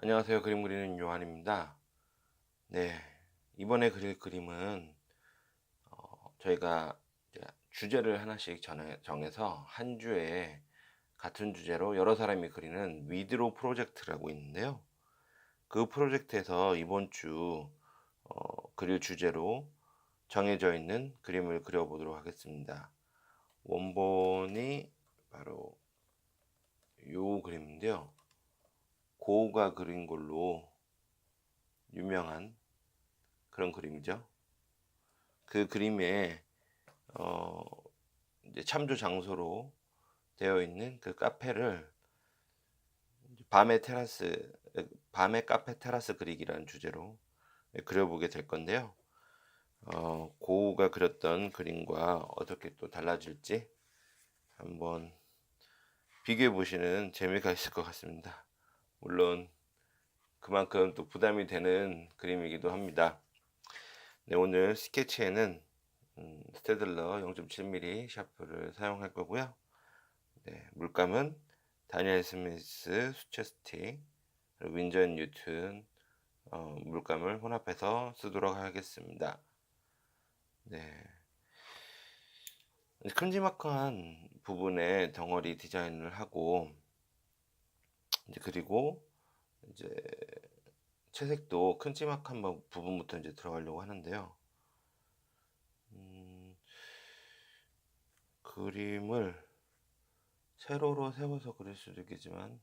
안녕하세요. 그림 그리는 요한입니다. 네, 이번에 그릴 그림은 저희가 이제 주제를 하나씩 정해서 한 주에 같은 주제로 여러 사람이 그리는 위드로 프로젝트라고 있는데요. 그 프로젝트에서 이번 주 그릴 주제로 정해져 있는 그림을 그려보도록 하겠습니다. 원본이 바로 요 그림인데요. 고우가 그린 걸로 유명한 그런 그림이죠. 그 그림에 어 이제 참조 장소로 되어 있는 그 카페를 밤의 테라스 밤의 카페 테라스 그리기라는 주제로 그려보게 될 건데요. 고우가 그렸던 그림과 어떻게 또 달라질지 한번 비교해 보시는 재미가 있을 것 같습니다. 물론 그만큼 또 부담이 되는 그림이기도 합니다. 네, 오늘 스케치에는 스테들러 0.7mm 샤프를 사용할 거고요. 네, 물감은 다니엘 스미스 수채 스틱, 그리고 윈저 앤 뉴튼 물감을 혼합해서 쓰도록 하겠습니다. 네, 큼지막한 부분에 덩어리 디자인을 하고 이제 그리고 이제 채색도 큼지막한 부분부터 이제 들어가려고 하는데요. 그림을 세로로 세워서 그릴 수도 있겠지만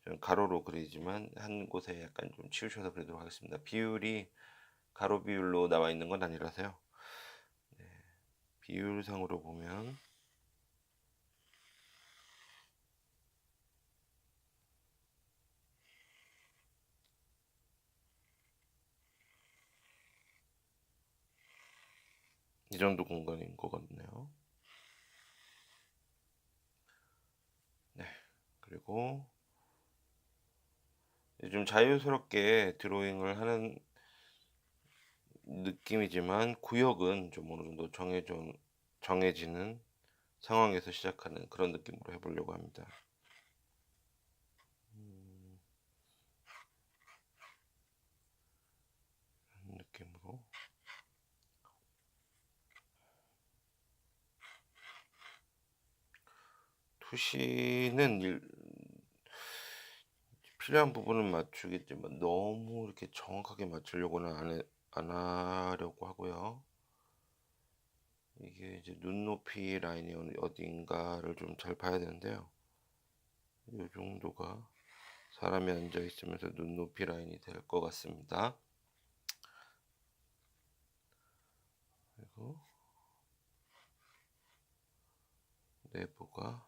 저는 가로로 그리지만 한 곳에 약간 좀 치우쳐서 그리도록 하겠습니다. 비율이 가로 비율로 나와 있는 건 아니라서요. 네, 비율상으로 보면 이 정도 공간인 것 같네요. 네, 그리고 좀 자유스럽게 드로잉을 하는 느낌이지만 구역은 좀 어느 정도 정해지는 상황에서 시작하는 그런 느낌으로 해보려고 합니다. 이런 느낌으로 투시는 필요한 부분은 맞추겠지만 너무 이렇게 정확하게 맞추려고는 안 하려고 하고요. 이게 이제 눈높이 라인이 어딘가를 좀 잘 봐야 되는데요. 이 정도가 사람이 앉아 있으면서 눈높이 라인이 될 것 같습니다. 그리고 내부가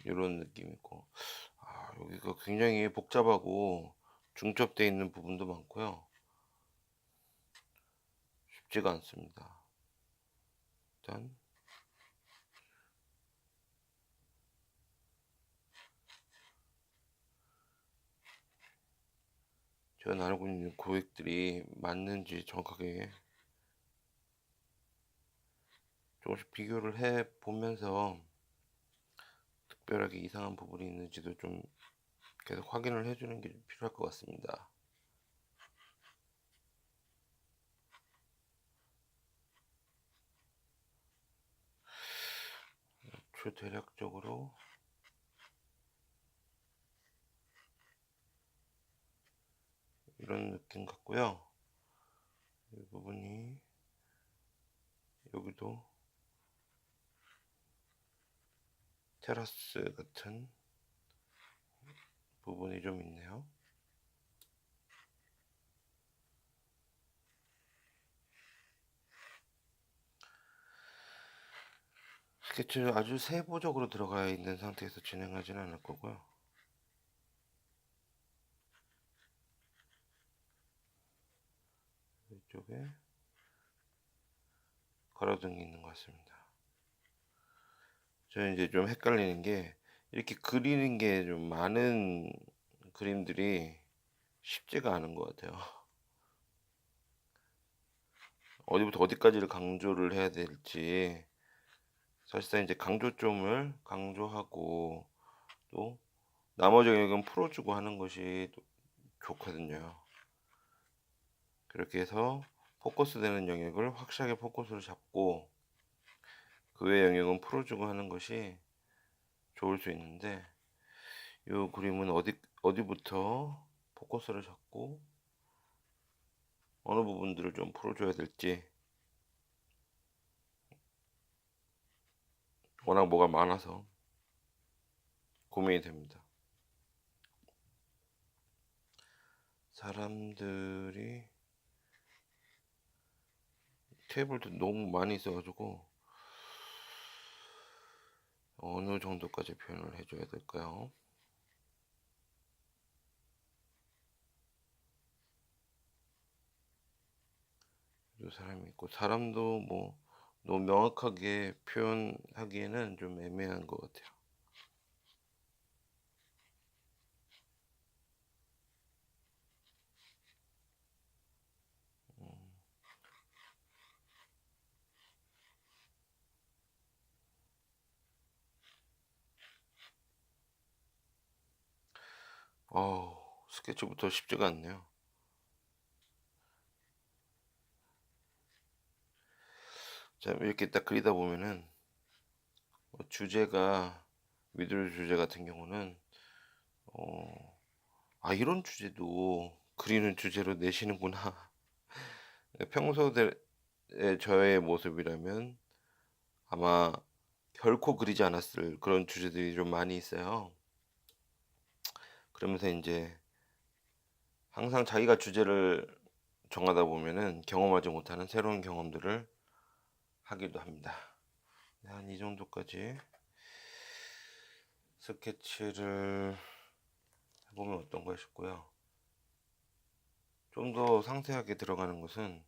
이런 느낌이고, 여기가 굉장히 복잡하고 중첩되어 있는 부분도 많고요. 쉽지가 않습니다. 일단 제가 나누고 있는 고객들이 맞는지 정확하게 조금씩 비교를 해 보면서 특별하게 이상한 부분이 있는지도 좀 계속 확인을 해주는 게 필요할 것 같습니다. 대략적으로 이런 느낌 같고요. 이 부분이 여기도 테라스 같은 부분이 좀 있네요. 스케치를 아주 세부적으로 들어가 있는 상태에서 진행하지는 않을 거고요. 이쪽에 가로등이 있는 것 같습니다. 저는 이제 좀 헷갈리는 게 이렇게 그리는 게 좀 많은 그림들이 쉽지가 않은 것 같아요. 어디부터 어디까지를 강조를 해야 될지 사실상 이제 강조점을 강조하고 또 나머지 영역은 풀어주고 하는 것이 또 좋거든요. 그렇게 해서 포커스되는 영역을 확실하게 포커스를 잡고 그 외 영역은 풀어주고 하는 것이 좋을 수 있는데 이 그림은 어디부터 포커스를 잡고 어느 부분들을 좀 풀어줘야 될지 워낙 뭐가 많아서 고민이 됩니다. 사람들이 테이블도 너무 많이 있어가지고 어느 정도까지 표현을 해줘야 될까요? 이 사람이 있고 사람도 뭐 너무 명확하게 표현하기에는 좀 애매한 것 같아요. 스케치부터 쉽지가 않네요. 자, 이렇게 딱 그리다 보면은 주제가 미들 주제 같은 경우는 이런 주제도 그리는 주제로 내시는구나. 평소에 저의 모습이라면 아마 결코 그리지 않았을 그런 주제들이 좀 많이 있어요. 그러면서 이제 항상 자기가 주제를 정하다 보면은 경험하지 못하는 새로운 경험들을 하기도 합니다. 한 이 정도까지 스케치를 해보면 어떤가 싶고요. 좀 더 상세하게 들어가는 것은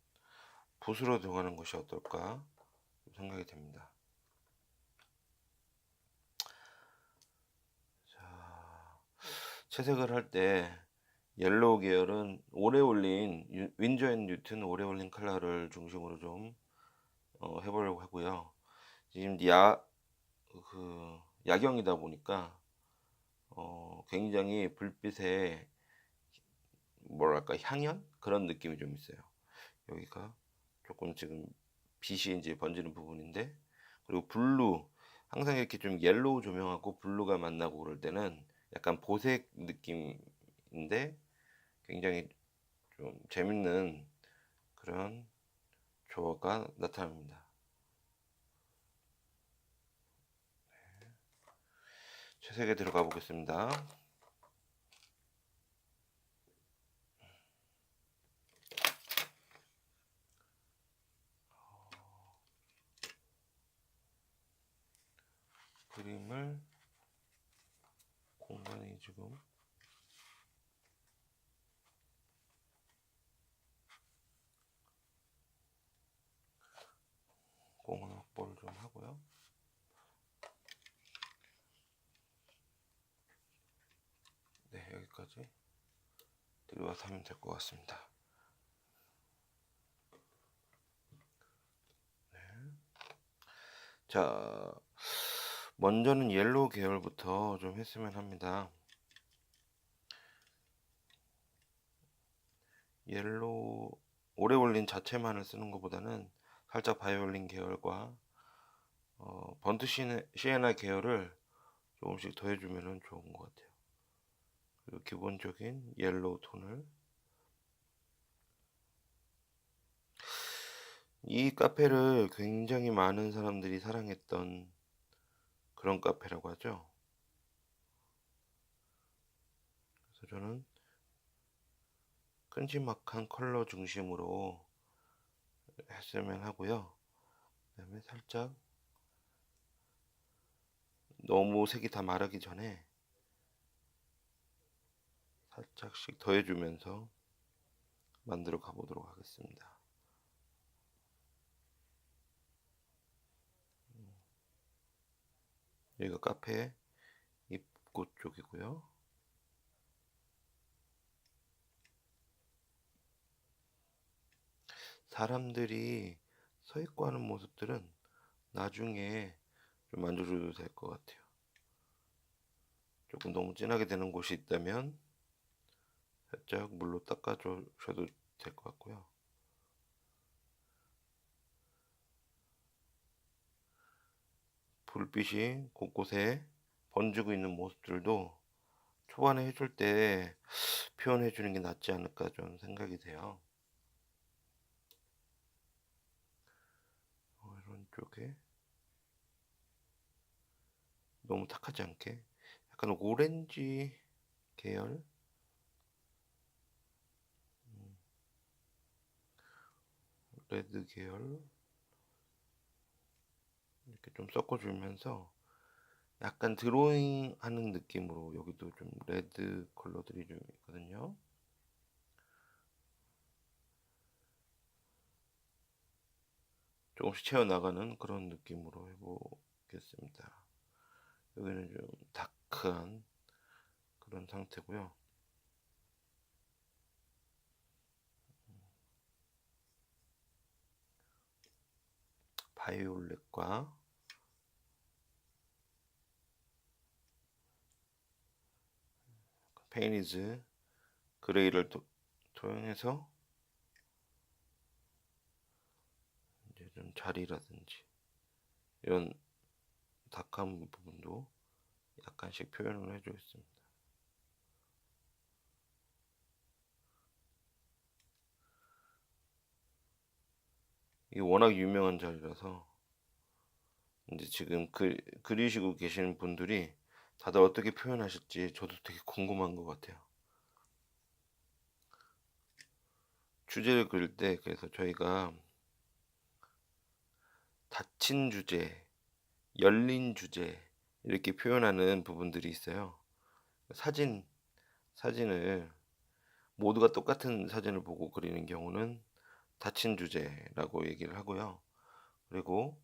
붓으로 들어가는 것이 어떨까 생각이 됩니다. 자, 채색을 할 때 옐로우 계열은 오래 올린 윈저 앤 뉴튼 오래 올린 컬러를 중심으로 좀 해보려고 하고요. 지금 야경이다 보니까 굉장히 불빛에 뭐랄까 향연 그런 느낌이 좀 있어요. 여기가 조금 지금 빛이 이제 번지는 부분인데, 그리고 블루, 항상 이렇게 좀 옐로우 조명하고 블루가 만나고 그럴 때는 약간 보색 느낌인데 굉장히 좀 재밌는 그런 조화가 나타납니다. 채색에 들어가 보겠습니다. 그림을 공간이 지금 공간 확보를 좀 하고요. 네, 여기까지 들어와서 하면 될 것 같습니다. 네. 자, 먼저는 옐로우 계열부터 좀 했으면 합니다. 옐로우 오래 올린 자체만을 쓰는 것보다는 살짝 바이올린 계열과 번트 시에나 계열을 조금씩 더해주면 좋은 것 같아요. 그리고 기본적인 옐로우 톤을, 이 카페를 굉장히 많은 사람들이 사랑했던 그런 카페라고 하죠. 그래서 저는 큼지막한 컬러 중심으로 했으면 하고요. 그 다음에 살짝 너무 색이 다 마르기 전에 살짝씩 더해주면서 만들어 가보도록 하겠습니다. 여기가 카페 입구 쪽이고요. 사람들이 서 있고 하는 모습들은 나중에 좀 만져줘도 될 것 같아요. 조금 너무 진하게 되는 곳이 있다면 살짝 물로 닦아주셔도 될 것 같고요. 불빛이 곳곳에 번지고 있는 모습들도 초반에 해줄 때 표현해 주는 게 낫지 않을까 좀 생각이 돼요. 이런 쪽에 너무 탁하지 않게 약간 오렌지 계열, 레드 계열 이렇게 좀 섞어주면서 약간 드로잉 하는 느낌으로 여기도 좀 레드 컬러들이 좀 있거든요. 조금씩 채워나가는 그런 느낌으로 해보겠습니다. 여기는 좀 다크한 그런 상태고요. 바이올렛과 페이니즈 그레이를 토용해서 이제 좀 자리라든지 이런 다크한 부분도 약간씩 표현을 해주겠습니다. 이게 워낙 유명한 자리라서 이제 지금 그리시고 계시는 분들이 다들 어떻게 표현하실지 저도 되게 궁금한 것 같아요. 주제를 그릴 때 그래서 저희가 닫힌 주제, 열린 주제 이렇게 표현하는 부분들이 있어요. 사진을 모두가 똑같은 사진을 보고 그리는 경우는 닫힌 주제라고 얘기를 하고요. 그리고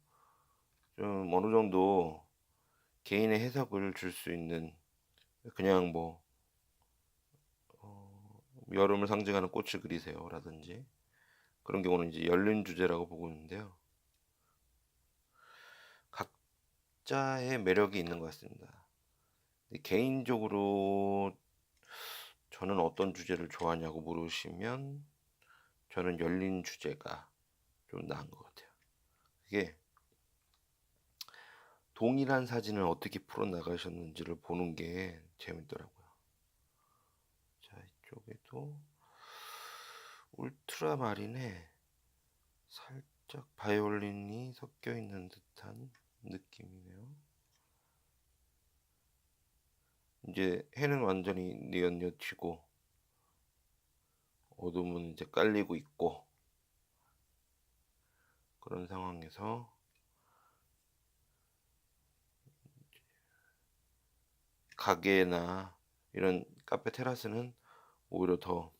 좀 어느 정도 개인의 해석을 줄 수 있는 그냥 뭐 여름을 상징하는 꽃을 그리세요 라든지 그런 경우는 이제 열린 주제라고 보고 있는데요. 각자의 매력이 있는 것 같습니다. 개인적으로 저는 어떤 주제를 좋아하냐고 물으시면 저는 열린 주제가 좀 나은 것 같아요. 그게 동일한 사진을 어떻게 풀어나가셨는지를 보는 게 재밌더라고요. 자, 이쪽에도 울트라마린에 살짝 바이올린이 섞여 있는 듯한 느낌이네요. 이제 해는 완전히 뉘엿뉘엿이고 어둠은 이제 깔리고 있고 그런 상황에서 가게나 이런 카페 테라스는 오히려 더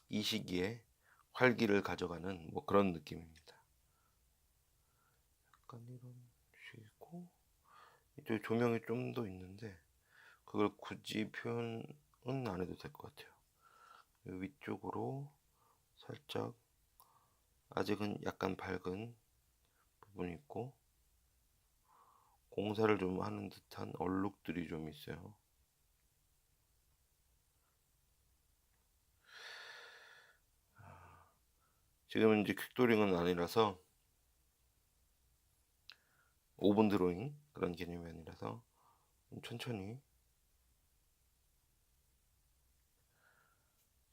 이 시기에 활기를 가져가는 뭐 그런 느낌입니다. 약간 이런 식이고 이쪽 조명이 좀 더 있는데 그걸 굳이 표현은 안 해도 될 것 같아요. 위쪽으로 살짝 아직은 약간 밝은 부분이 있고 공사를 좀 하는 듯한 얼룩들이 좀 있어요. 지금은 이제 퀵도링은 아니라서 오븐 드로잉 그런 개념이 아니라서 천천히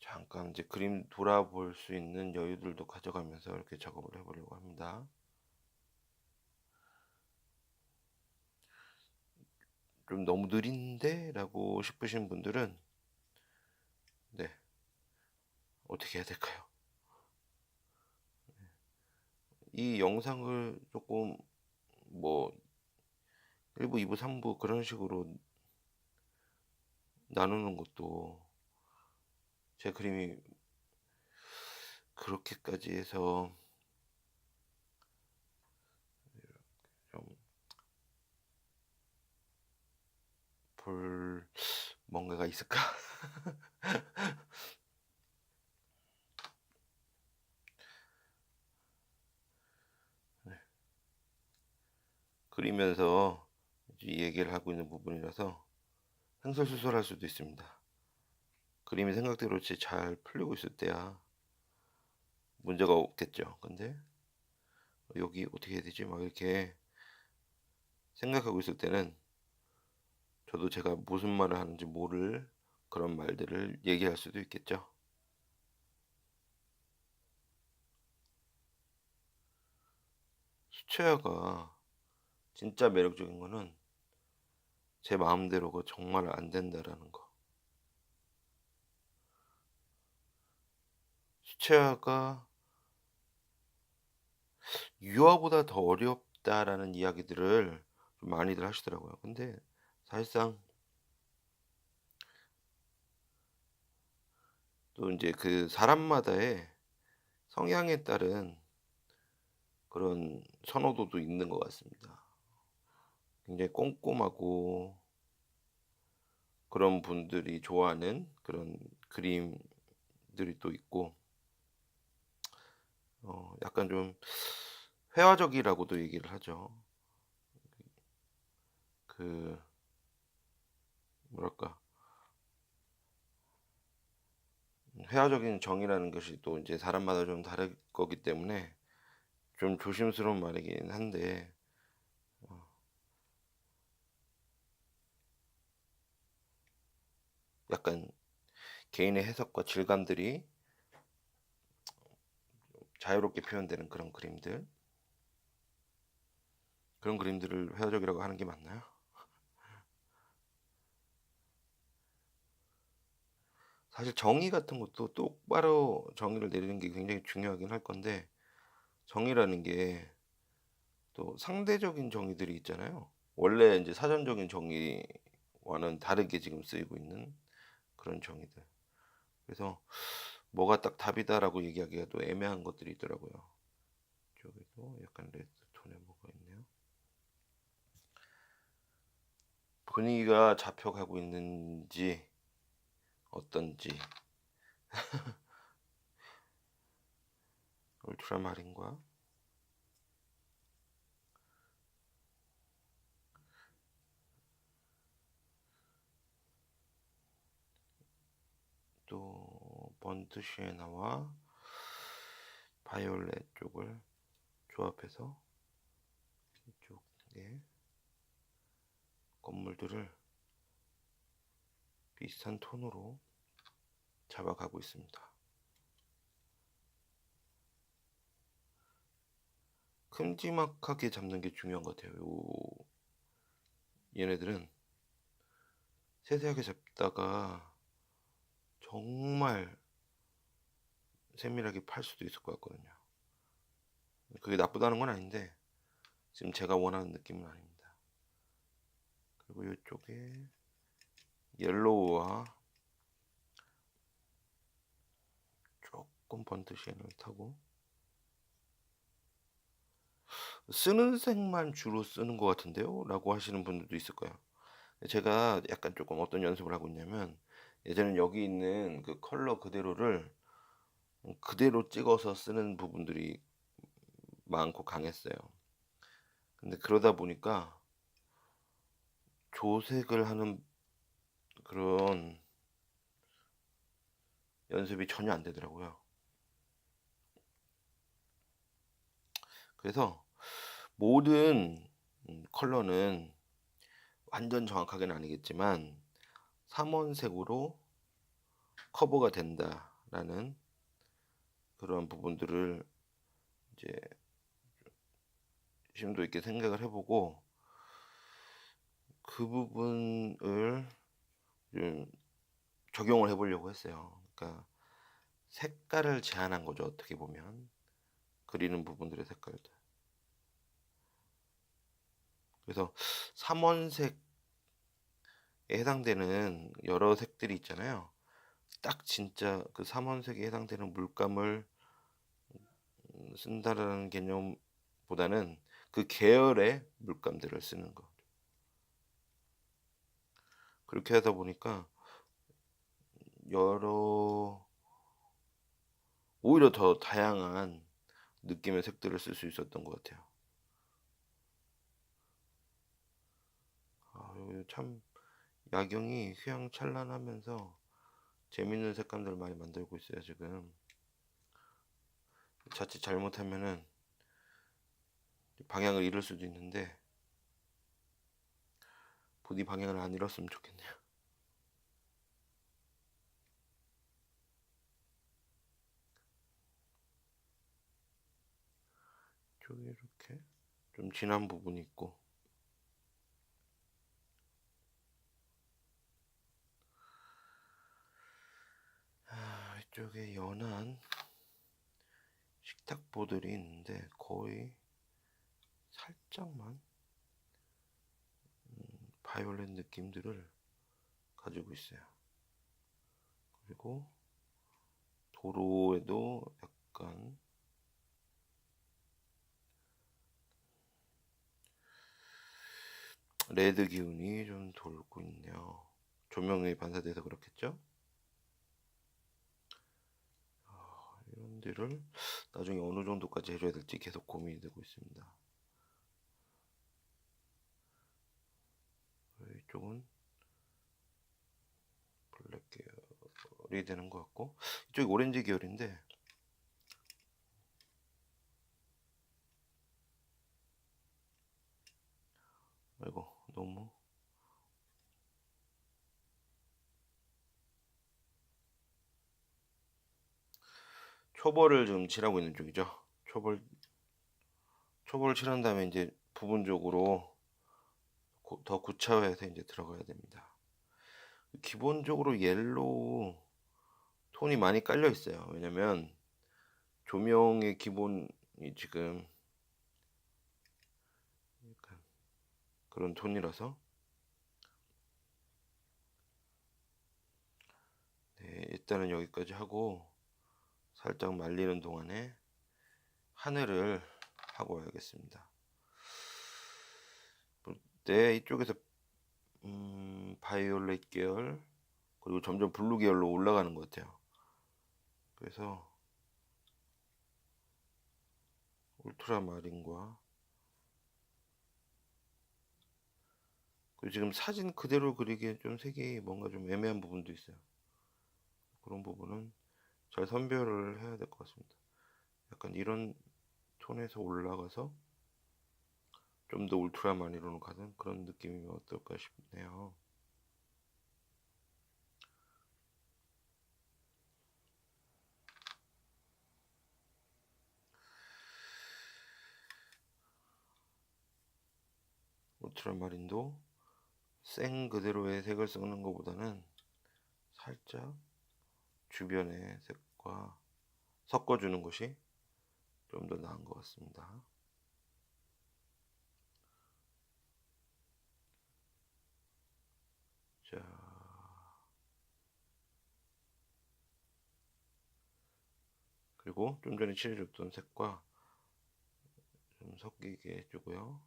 잠깐 이제 그림 돌아볼 수 있는 여유들도 가져가면서 이렇게 작업을 해보려고 합니다. 좀 너무 느린데? 라고 싶으신 분들은 네, 어떻게 해야 될까요? 이 영상을 조금 뭐 1부, 2부, 3부 그런 식으로 나누는 것도 제 그림이 그렇게까지 해서 좀 볼 뭔가가 있을까? 그리면서 이 얘기를 하고 있는 부분이라서 횡설수설할 수도 있습니다. 그림이 생각대로 잘 풀리고 있을 때야 문제가 없겠죠. 근데 여기 어떻게 해야 되지? 막 이렇게 생각하고 있을 때는 저도 제가 무슨 말을 하는지 모를 그런 말들을 얘기할 수도 있겠죠. 수채화가 진짜 매력적인 거는 제 마음대로가 정말 안 된다라는 거. 수채화가 유화보다 더 어렵다라는 이야기들을 좀 많이들 하시더라고요. 근데 사실상 또 인제 그 사람마다의 성향에 따른 그런 선호도도 있는 것 같습니다. 굉장히 꼼꼼하고 그런 분들이 좋아하는 그런 그림들이 또 있고 약간 좀 회화적이라고도 얘기를 하죠. 그 뭐랄까 회화적인 정의라는 것이 또 인제 사람마다 좀 다를 거기 때문에 좀 조심스러운 말이긴 한데 어 약간 개인의 해석과 질감들이 자유롭게 표현되는 그런 그림들을 회화적이라고 하는 게 맞나요? 사실 정의 같은 것도 똑바로 정의를 내리는 게 굉장히 중요하긴 할 건데 정의라는 게 또 상대적인 정의들이 있잖아요. 원래 인제 사전적인 정의와는 다르게 지금 쓰이고 있는 그런 정의들. 그래서 "뭐가 딱 답이다."라고 얘기하기가 또 애매한 것들이 있더라고요. 이쪽에도 약간 레드 톤의 뭐가 있네요. 분위기가 잡혀가고 있는지 어떤지 울트라마린과 또 번트 시에나와 바이올렛 쪽을 조합해서 이쪽에 건물들을 비슷한 톤으로 잡아가고 있습니다. 큼지막하게 잡는 게 중요한 것 같아요. 얘네들은 세세하게 잡다가 정말 세밀하게 팔 수도 있을 것 같거든요. 그게 나쁘다는 건 아닌데 지금 제가 원하는 느낌은 아닙니다. 그리고 이쪽에 옐로우와 조금 번트 쉐인을 타고 "쓰는 색만 주로 쓰는 것 같은데요?" 라고 하시는 분들도 있을 거예요. 제가 약간 조금 어떤 연습을 하고 있냐면 예전엔 여기 있는 그 컬러 그대로를 그대로 찍어서 쓰는 부분들이 많고 강했어요. 근데 그러다 보니까 조색을 하는 그런 연습이 전혀 안 되더라고요. 그래서 모든 컬러는 완전 정확하게는 아니겠지만 '삼원색으로 커버가 된다.'라는 그런 부분들을 이제 심도 있게 생각을 해 보고 그 부분을 좀 적용을 해 보려고 했어요. 그러니까 색깔을 제한한 거죠, 어떻게 보면. 그리는 부분들의 색깔들. 그래서 삼원색에 해당되는 여러 색들이 있잖아요. 딱 진짜 그 삼원색에 해당되는 물감을 쓴다라는 개념보다는 그 계열의 물감들을 쓰는 거. 그렇게 하다 보니까 여러 오히려 더 다양한 느낌의 색들을 쓸 수 있었던 것 같아요. 참 야경이 휘황찬란하면서 재밌는 색감들을 많이 만들고 있어요. 지금 자칫 잘못하면은 방향을 잃을 수도 있는데 부디 방향을 안 잃었으면 좋겠네요. 이쪽에 이렇게 좀 진한 부분이 있고, 이쪽에 연한 식탁보들이 있는데 거의 살짝만 바이올렛 느낌들을 가지고 있어요. 그리고 도로에도 약간 레드 기운이 좀 돌고 있네요. 조명에 반사돼서 그렇겠죠? 이런 데를 나중에 어느 정도까지 해줘야 될지 계속 고민이 되고 있습니다. 이쪽은 블랙 계열이 되는 것 같고, 이쪽이 오렌지 계열인데 아이고 너무 초벌을 좀 칠하고 있는 쪽이죠. 초벌을 칠한 다음에 이제 부분적으로 더 구차해서 이제 들어가야 됩니다. 기본적으로 옐로우 톤이 많이 깔려 있어요. 왜냐면 조명의 기본이 지금 약간 그런 톤이라서. 네, 일단은 여기까지 하고 살짝 말리는 동안에 하늘을 하고 와야겠습니다. 네, 이쪽에서 바이올렛 계열 그리고 점점 블루 계열로 올라가는 것 같아요. 그래서 울트라마린과 그리고 지금 사진 그대로 그리기에 좀 색이 뭔가 좀 애매한 부분도 있어요. 그런 부분은 잘 선별을 해야 될 것 같습니다. 약간 이런 톤에서 올라가서 좀 더 울트라마린으로 가는 그런 느낌이면 어떨까 싶네요. 울트라마린도 생 그대로의 색을 쓰는 것보다는 살짝 주변의 색과 섞어주는 것이 좀 더 나은 것 같습니다. 자, 그리고 좀 전에 칠해줬던 색과 좀 섞이게 해주고요.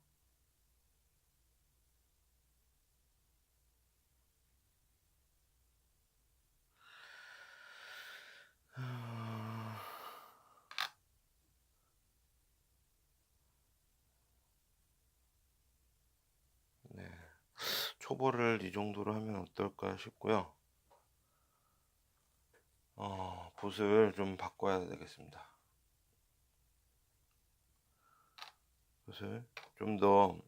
네, 초벌을 이 정도로 하면 어떨까 싶고요. 붓을 좀 바꿔야 되겠습니다. 붓을 좀 더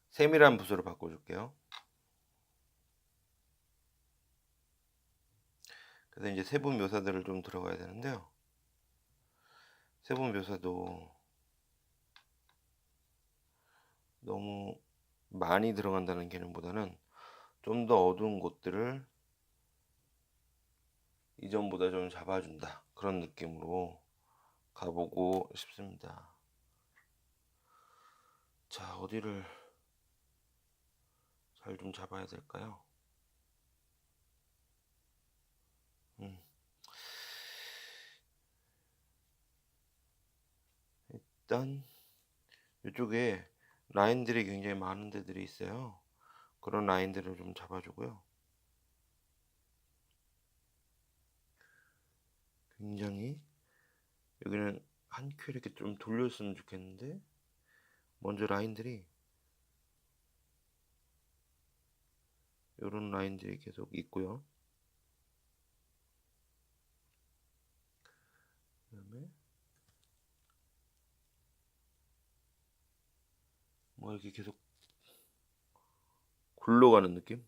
세밀한 붓으로 바꿔줄게요. 그래서 이제 세부 묘사들을 좀 들어가야 되는데요. 세부 묘사도 너무 많이 들어간다는 개념보다는 좀 더 어두운 곳들을 이전보다 좀 잡아준다, 그런 느낌으로 가보고 싶습니다. 자, 어디를 잘 좀 잡아야 될까요? 일단 이쪽에 라인들이 굉장히 많은 데들이 있어요. 그런 라인들을 좀 잡아주고요. 굉장히 여기는 한 큐 이렇게 좀 돌렸으면 좋겠는데 먼저 라인들이 요런 라인들이 계속 있고요. 그다음에 뭐 이렇게 계속 굴러가는 느낌?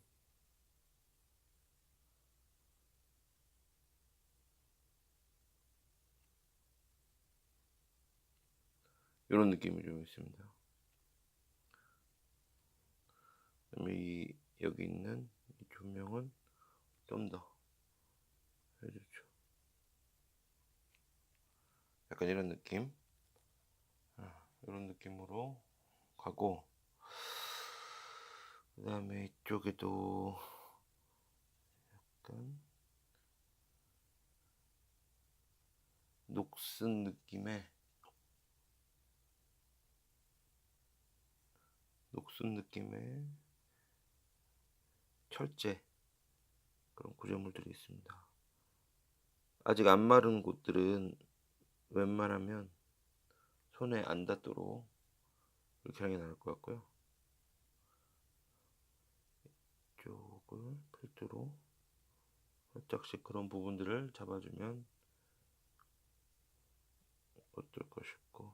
요런 느낌이 좀 있습니다. 그다음에 여기 있는 이 조명은 좀 더 해주죠. 약간 이런 느낌. 이런 느낌으로 가고, 그 다음에 이쪽에도 약간 녹슨 느낌의 철제 그런 구조물들이 있습니다. 아직 안 마른 곳들은 웬만하면 손에 안 닿도록 이렇게 하는 게 나을 것 같고요. 이쪽을 필두로 살짝씩 그런 부분들을 잡아주면 어떨까 싶고,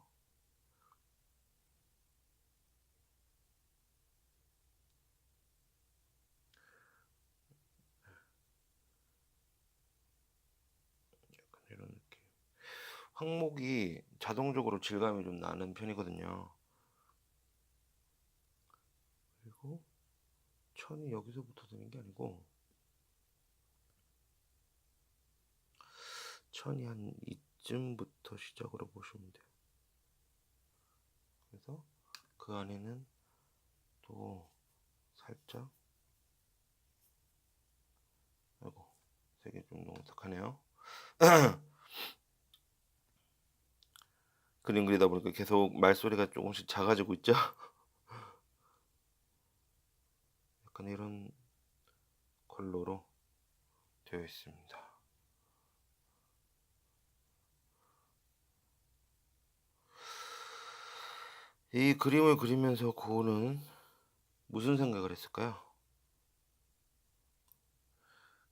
약간 이런 느낌. 황목이 자동적으로 질감이 좀 나는 편이거든요. 그리고 천이 여기서부터 되는 게 아니고 천이 한 이쯤부터 시작으로 보시면 돼요. 그래서 그 안에는 또 살짝, 아이고 색이 좀 농삭하네요. 그림 그리다 보니까 계속 말소리가 조금씩 작아지고 있죠. 약간 이런 컬러로 되어 있습니다. 이 그림을 그리면서 고은은 무슨 생각을 했을까요?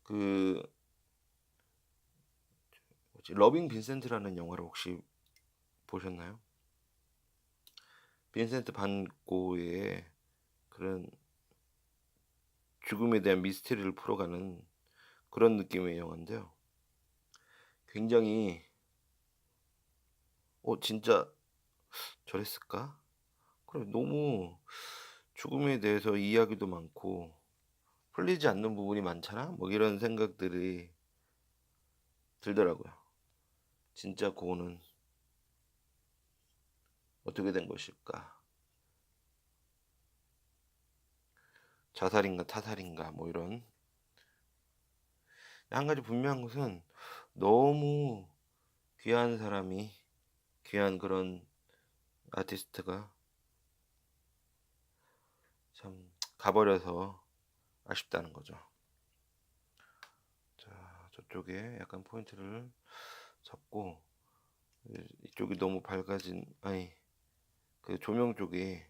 그 뭐지, 러빙 빈센트라는 영화를 혹시 보셨나요? 빈센트 반 고흐의 그런 죽음에 대한 미스테리를 풀어가는 그런 느낌의 영화인데요. 굉장히 진짜 저랬을까? 그래, 너무 죽음에 대해서 이야기도 많고 풀리지 않는 부분이 많잖아? 뭐 이런 생각들이 들더라고요. 진짜 고는 어떻게 된 것일까? 자살인가 타살인가 뭐 이런. 한 가지 분명한 것은 너무 귀한 사람이, 귀한 그런 아티스트가 참 가버려서 아쉽다는 거죠. 자, 저쪽에 약간 포인트를 잡고, 이쪽이 너무 밝아진, 아니, 그 조명 쪽이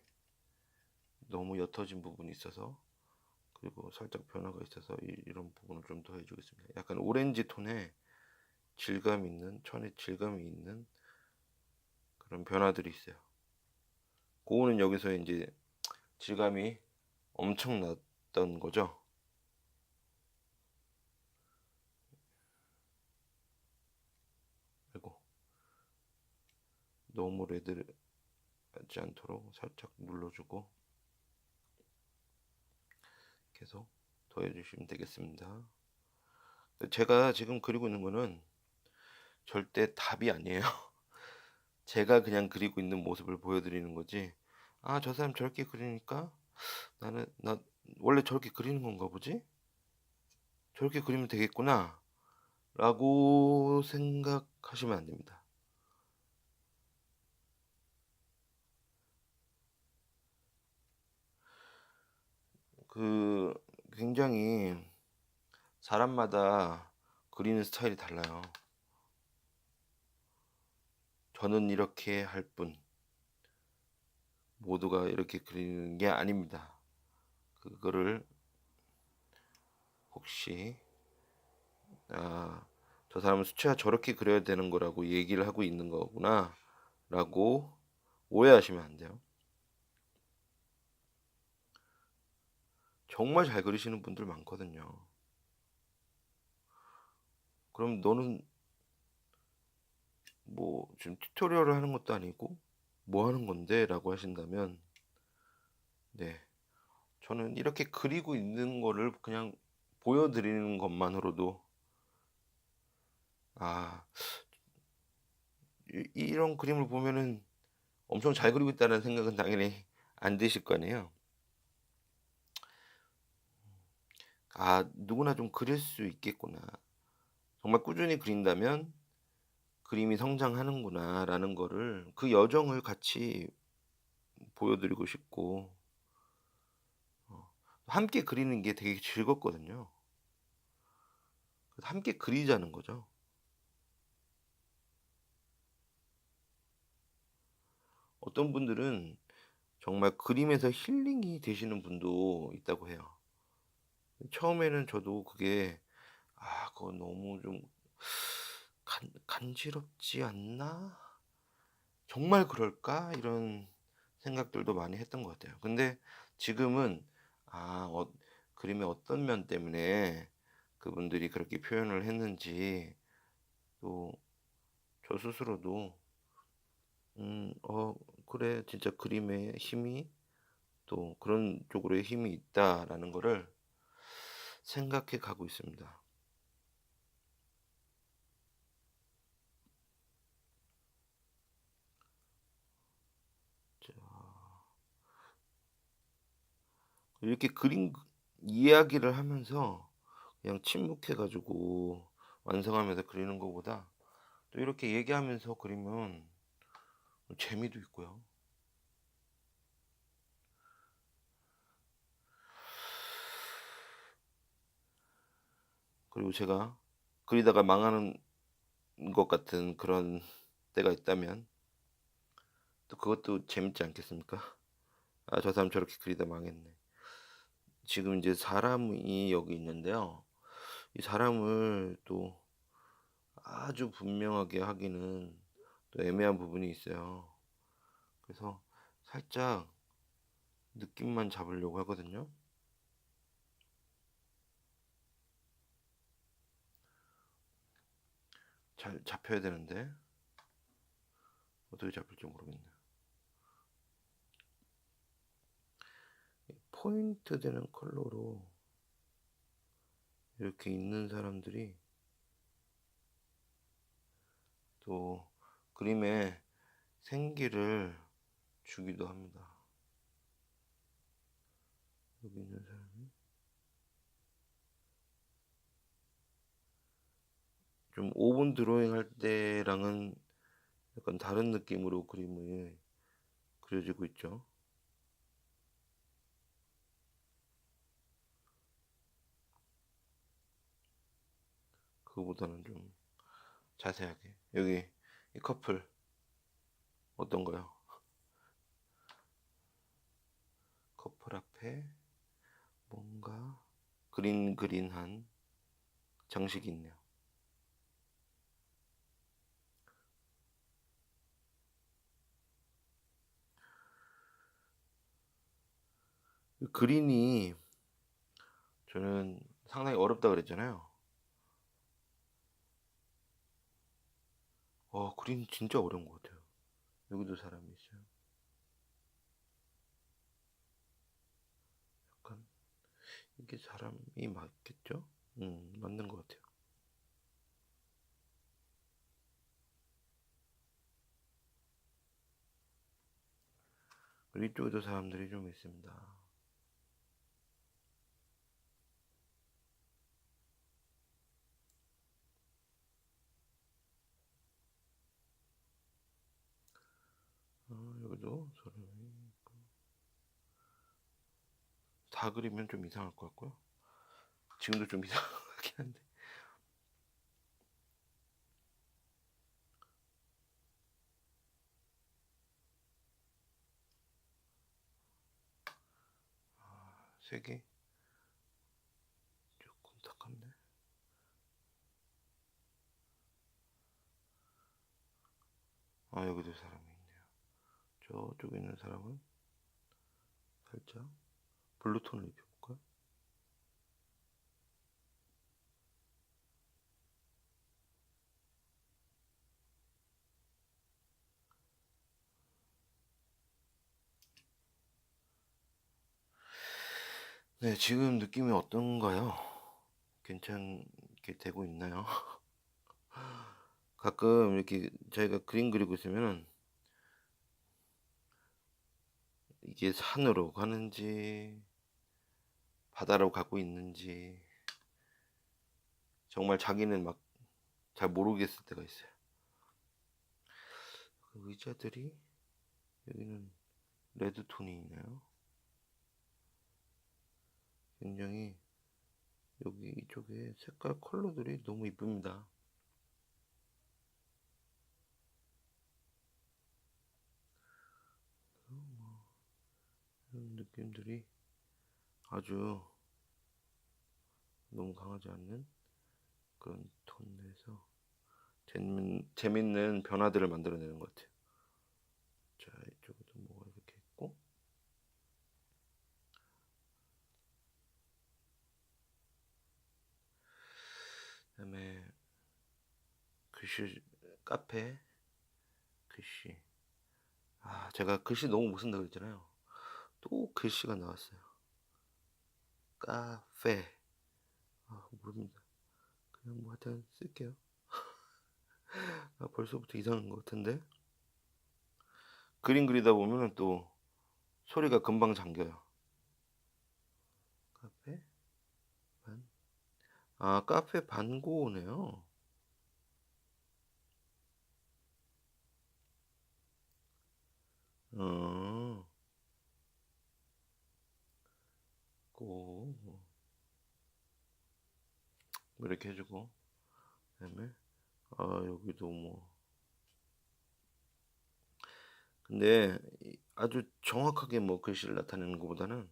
너무 옅어진 부분이 있어서, 그리고 살짝 변화가 있어서 이런 부분을 좀 더 해주겠습니다. 약간 오렌지 톤의 질감 있는, 천의 질감이 있는 그런 변화들이 있어요. 그거는 여기서 이제 질감이 엄청났던 거죠. 그리고 너무 레드하지 않도록 살짝 눌러주고 계속 더해주시면 되겠습니다. 제가 지금 그리고 있는 거는 절대 답이 아니에요. 제가 그냥 그리고 있는 모습을 보여드리는 거지. 아, 저 사람 저렇게 그리니까 나 원래 저렇게 그리는 건가 보지? 저렇게 그리면 되겠구나 라고 생각하시면 안 됩니다. 그 굉장히 사람마다 그리는 스타일이 달라요. 저는 이렇게 할 뿐, 모두가 이렇게 그리는 게 아닙니다. 그거를 혹시 저 사람은 수채화 저렇게 그려야 되는 거라고 얘기를 하고 있는 거구나라고 오해하시면 안 돼요. 정말 잘 그리시는 분들 많거든요. 그럼 너는 뭐 지금 튜토리얼을 하는 것도 아니고 뭐 하는 건데?라고 하신다면, 네, 저는 이렇게 그리고 있는 거를 그냥 보여드리는 것만으로도 아, 이런 그림을 보면은 엄청 잘 그리고 있다는 생각은 당연히 안 드실 거 아니에요. 누구나 좀 그릴 수 있겠구나. 정말 꾸준히 그린다면 그림이 성장하는구나라는 거를, 그 여정을 같이 보여드리고 싶고, 함께 그리는 게 되게 즐겁거든요. 그래서 함께 그리자는 거죠. 어떤 분들은 정말 그림에서 힐링이 되시는 분도 있다고 해요. 처음에는 저도 그게 그거 너무 좀 간지럽지 않나? 정말 그럴까? 이런 생각들도 많이 했던 것 같아요. 근데 지금은 아 어 그림의 어떤 면 때문에 그분들이 그렇게 표현을 했는지, 또 저 스스로도 그래, 진짜 그림의 힘이 또 그런 쪽으로의 힘이 있다.'라는 거를 생각해 가고 있습니다. 자, 이렇게 그림 이야기를 하면서 그냥 침묵해 가지고 완성하면서 그리는 것보다 또 이렇게 얘기하면서 그리면 재미도 있고요. 그리고 제가 그리다가 망하는 것 같은 그런 때가 있다면 또 그것도 재밌지 않겠습니까? '아, 저 사람 저렇게 그리다 망했네.' 지금 이제 사람이 여기 있는데요. 이 사람을 또 아주 분명하게 하기는 또 애매한 부분이 있어요. 그래서 살짝 느낌만 잡으려고 하거든요. 잘 잡혀야 되는데 어떻게 잡힐지 모르겠네요. 포인트 되는 컬러로 이렇게 있는 사람들이 또 그림에 생기를 주기도 합니다. 여기 있는 사람이 좀 오븐 드로잉 할 때랑은 약간 다른 느낌으로 그림이 그려지고 있죠. 그거보다는 좀 자세하게. 여기 이 커플 어떤가요? 커플 앞에 뭔가 그린그린한 장식이 있네요. 그린이 저는 상당히 어렵다 그랬잖아요. 그린 진짜 어려운 것 같아요. 여기도 사람이 있어요. 약간 이게 사람이 맞겠죠? 맞는 것 같아요. 그리고 이쪽에도 사람들이 좀 있습니다. 여기도 사람이 있고. 다 그리면 좀 이상할 것 같고요. 지금도 좀 이상하긴 한데. 색이 조금 더 아, 여기도 사람이 있네요. 저쪽에 있는 사람은 살짝 블루톤을 입혀볼까요? 네, 지금 느낌이 어떤가요? 괜찮게 되고 있나요? 가끔 이렇게 저희가 그림 그리고 있으면 이게 산으로 가는지 바다로 가고 있는지 정말 자기는 막 잘 모르겠을 때가 있어요. 그 의자들이 여기는 레드톤이 있나요? 굉장히 여기 이쪽에 색깔 컬러들이 너무 이쁩니다. 이런 느낌들이 아주 너무 강하지 않는 그런 톤에서 재밌는 변화들을 만들어내는 것 같아요. 자, 이쪽에도 뭐가 이렇게 있고, 그다음에 글씨 카페 글씨. 아, 제가 글씨 너무 못 쓴다고 그랬잖아요. 또 글씨가 나왔어요. 카페. 아, 모릅니다. 그냥 뭐 하여튼 쓸게요. 아, 벌써부터 이상한 것 같은데. 그림 그리다 보면은 또 소리가 금방 잠겨요. 카페 반. 아, 카페 반고네요. 어, 고 이렇게 해주고, 그다음에 아, 여기도 뭐. 근데 아주 정확하게 뭐 글씨를 나타내는 것보다는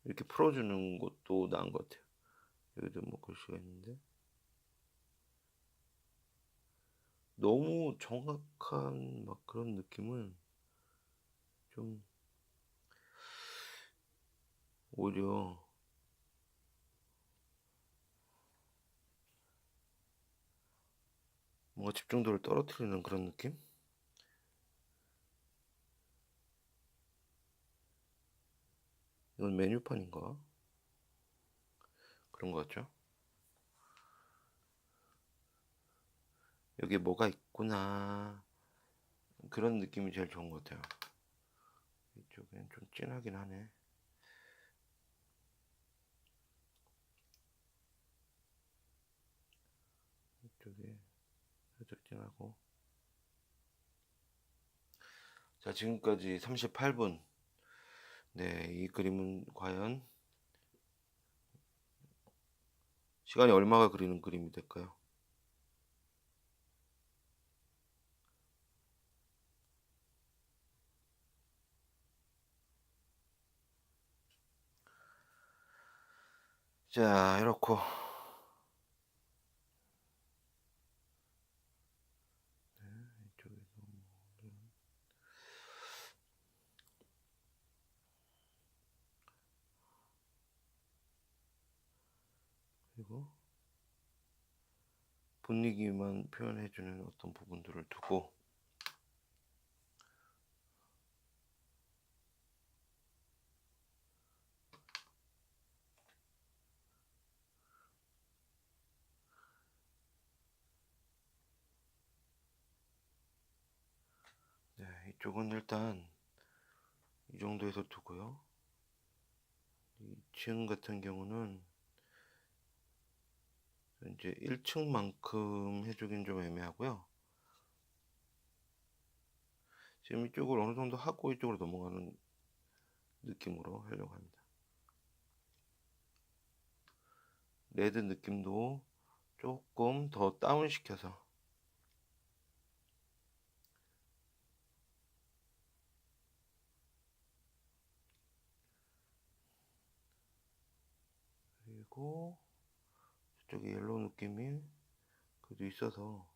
이렇게 풀어주는 것도 나은 것 같아요. 여기도 뭐 글씨가 있는데 너무 정확한 막 그런 느낌은 좀 오히려 뭔가 집중도를 떨어뜨리는 그런 느낌? 이건 메뉴판인가? 그런 것 같죠? 여기 뭐가 있구나. 그런 느낌이 제일 좋은 것 같아요. 이쪽엔 좀 진하긴 하네. 이쪽에 살짝 진하고. 자, 지금까지 38분. 네, 이 그림은 과연 시간이 얼마가 그리는 그림이 될까요? 자, 이렇고. 네, 이쪽에서 그리고 분위기만 표현해주는 어떤 부분들을 두고, 네, 이쪽은 일단 이 정도에서 두고요. 2층 같은 경우는 이제 1층만큼 해주긴 좀 애매하고요. 지금 이쪽을 어느 정도 하고 이쪽으로 넘어가는 느낌으로 하려고 합니다. 레드 느낌도 조금 더 다운시켜서 그리고 저쪽에 옐로우 느낌이 그래도 있어서